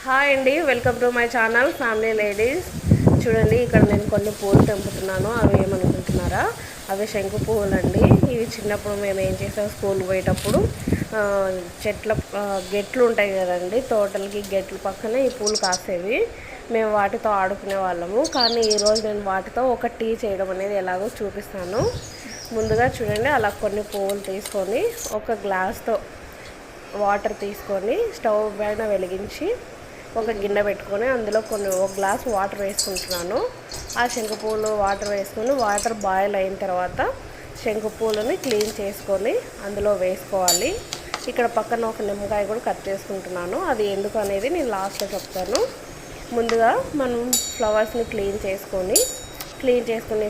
Hi అండి, welcome to my channel family ladies. చూడండి, ఇక్కడ నేను కొన్ని పూలు తెంపుతున్నాను. అవి ఏమనుకుంటున్నారా? అవి శంకు పువ్వులు అండి. ఇవి చిన్నప్పుడు మేము ఏం చేసాం, స్కూల్ పోయేటప్పుడు చెట్ల గెట్లు ఉంటాయి కదండి, తోటలకి గెట్లు పక్కనే ఈ పూలు కాసేవి. మేము వాటితో ఆడుకునే వాళ్ళము. కానీ ఈరోజు నేను వాటితో ఒక టీ చేయడం అనేది ఎలాగో చూపిస్తాను. ముందుగా చూడండి, అలా కొన్ని పువ్వులు తీసుకొని ఒక గ్లాస్తో వాటర్ తీసుకొని స్టవ్ పైన వెలిగించి ఒక గిన్నె పెట్టుకొని అందులో ఒక గ్లాస్ వాటర్ వేసుకుంటున్నాను. ఆ శంకుపూలు వాటర్ వేసుకొని వాటర్ బాయిల్ అయిన తర్వాత శంకుపూలని క్లీన్ చేసుకొని అందులో వేసుకోవాలి. ఇక్కడ పక్కన ఒక నిమ్మకాయ కూడా కట్ చేసుకుంటున్నాను. అది ఎందుకు అనేది నేను లాస్ట్లో చెప్తాను. ముందుగా మనం ఫ్లవర్స్ని క్లీన్ చేసుకుని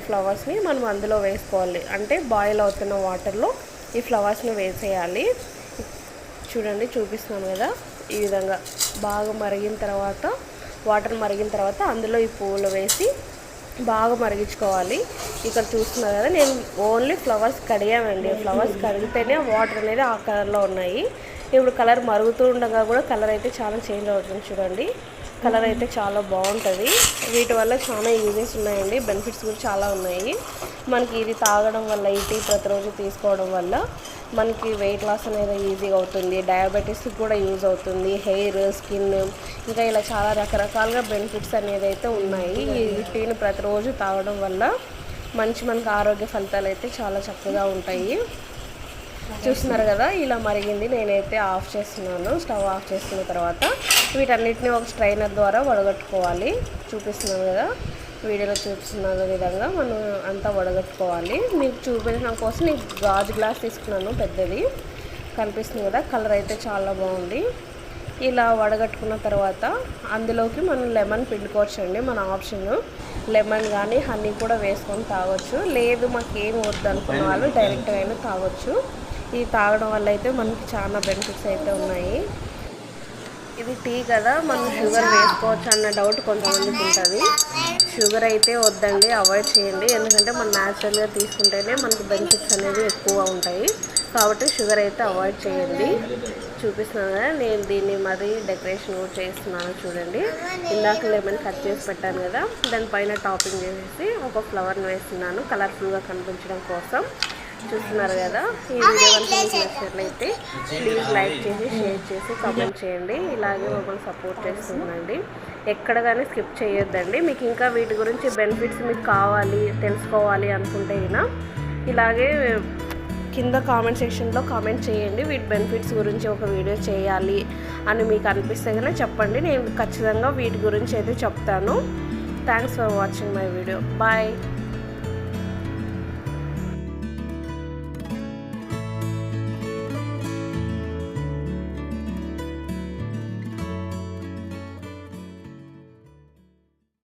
ఫ్లవర్స్ని మనం అందులో వేసుకోవాలి. అంటే బాయిల్ అవుతున్న వాటర్లో ఈ ఫ్లవర్స్ని వేసేయాలి. చూడండి, చూపిస్తున్నాను కదా, ఈ విధంగా బాగా మరిగిన తర్వాత వాటర్ మరిగిన తర్వాత అందులో ఈ పువ్వులు వేసి బాగా మరిగించుకోవాలి. ఇక్కడ చూస్తున్నారు కదా, నేను ఓన్లీ ఫ్లవర్స్ కడిగామండి. ఫ్లవర్స్ కడిగితేనే వాటర్ అనేది ఆ కలర్లో ఉన్నాయి. ఇప్పుడు కలర్ మరుగుతూ ఉండగా కూడా కలర్ అయితే చాలా చేంజ్ అవుతుంది. చూడండి, కలర్ అయితే చాలా బాగుంటుంది. వీటి వల్ల చాలా యూజెస్ ఉన్నాయండి, బెనిఫిట్స్ కూడా చాలా ఉన్నాయి. మనకి ఇది తాగడం వల్ల, ఈ టీ ప్రతిరోజు తీసుకోవడం వల్ల మనకి వెయిట్ లాస్ అనేది ఈజీగా అవుతుంది. డయాబెటీస్కి కూడా యూజ్ అవుతుంది. హెయిర్, స్కిన్, ఇంకా ఇలా చాలా రకరకాలుగా బెనిఫిట్స్ అనేది అయితే ఉన్నాయి. ఈ టీని ప్రతిరోజు తాగడం వల్ల మనకి ఆరోగ్య ఫలితాలు అయితే చాలా చక్కగా ఉంటాయి. చూస్తున్నారు కదా, ఇలా మరిగింది. నేనైతే ఆఫ్ చేస్తున్నాను. స్టవ్ ఆఫ్ చేసుకున్న తర్వాత వీటన్నిటిని ఒక స్ట్రైనర్ ద్వారా వడగట్టుకోవాలి. చూపిస్తున్నాను కదా, వీడియోలో చూపిస్తున్న విధంగా మనం అంతా వడగట్టుకోవాలి. మీకు చూపించడం కోసం నేను గాజు గ్లాస్ తీసుకున్నాను, పెద్దది కనిపిస్తుంది కదా. కలర్ అయితే చాలా బాగుంది. ఇలా వడగట్టుకున్న తర్వాత అందులోకి మనం లెమన్ పిండుకోవచ్చండి. మన ఆప్షన్, లెమన్ కానీ హనీ కూడా వేసుకొని తాగొచ్చు. లేదు మాకేం వద్దు అనుకున్న వాళ్ళు డైరెక్ట్గా అయినా తాగొచ్చు. ఇది తాగడం వల్ల అయితే మనకి చాలా బెనిఫిట్స్ అయితే ఉన్నాయి. ఇది టీ కదా, మనం షుగర్ వేసుకోవచ్చు అన్న డౌట్ కొంతమందికి ఉంటుంది. షుగర్ అయితే వద్దండి, అవాయిడ్ చేయండి. ఎందుకంటే మనం న్యాచురల్గా తీసుకుంటేనే మనకి బెనిఫిట్స్ అనేది ఎక్కువ ఉంటాయి. కాబట్టి షుగర్ అయితే అవాయిడ్ చేయండి. చూపిస్తున్నాను కదా, నేను దీన్ని మరీ డెకరేషన్ కూడా చేస్తున్నాను. చూడండి, ఇందాక లెమన్ కట్ చేసి పెట్టాను కదా, దానిపైన టాపింగ్ చేసేసి ఒక ఫ్లవర్ని వేస్తున్నాను కలర్ఫుల్గా కనిపించడం కోసం. చూస్తున్నారు కదా, ఈ వీడియో కనుక మీకు నచ్చినట్లయితే ప్లీజ్ లైక్ చేసి, షేర్ చేసి, కామెంట్ చేయండి. ఇలాగే మమ్మల్ని సపోర్ట్ చేస్తుందండి. ఎక్కడ కానీ స్కిప్ చేయొద్దండి. మీకు ఇంకా వీటి గురించి బెనిఫిట్స్ మీకు కావాలి, తెలుసుకోవాలి అనుకుంటే ఇలాగే కింద కామెంట్ సెక్షన్లో కామెంట్ చేయండి. వీటి బెనిఫిట్స్ గురించి ఒక వీడియో చేయాలి అని మీకు అనిపిస్తే కనుక చెప్పండి. నేను ఖచ్చితంగా వీటి గురించి అయితే చెప్తాను. Thanks for watching my video. Bye.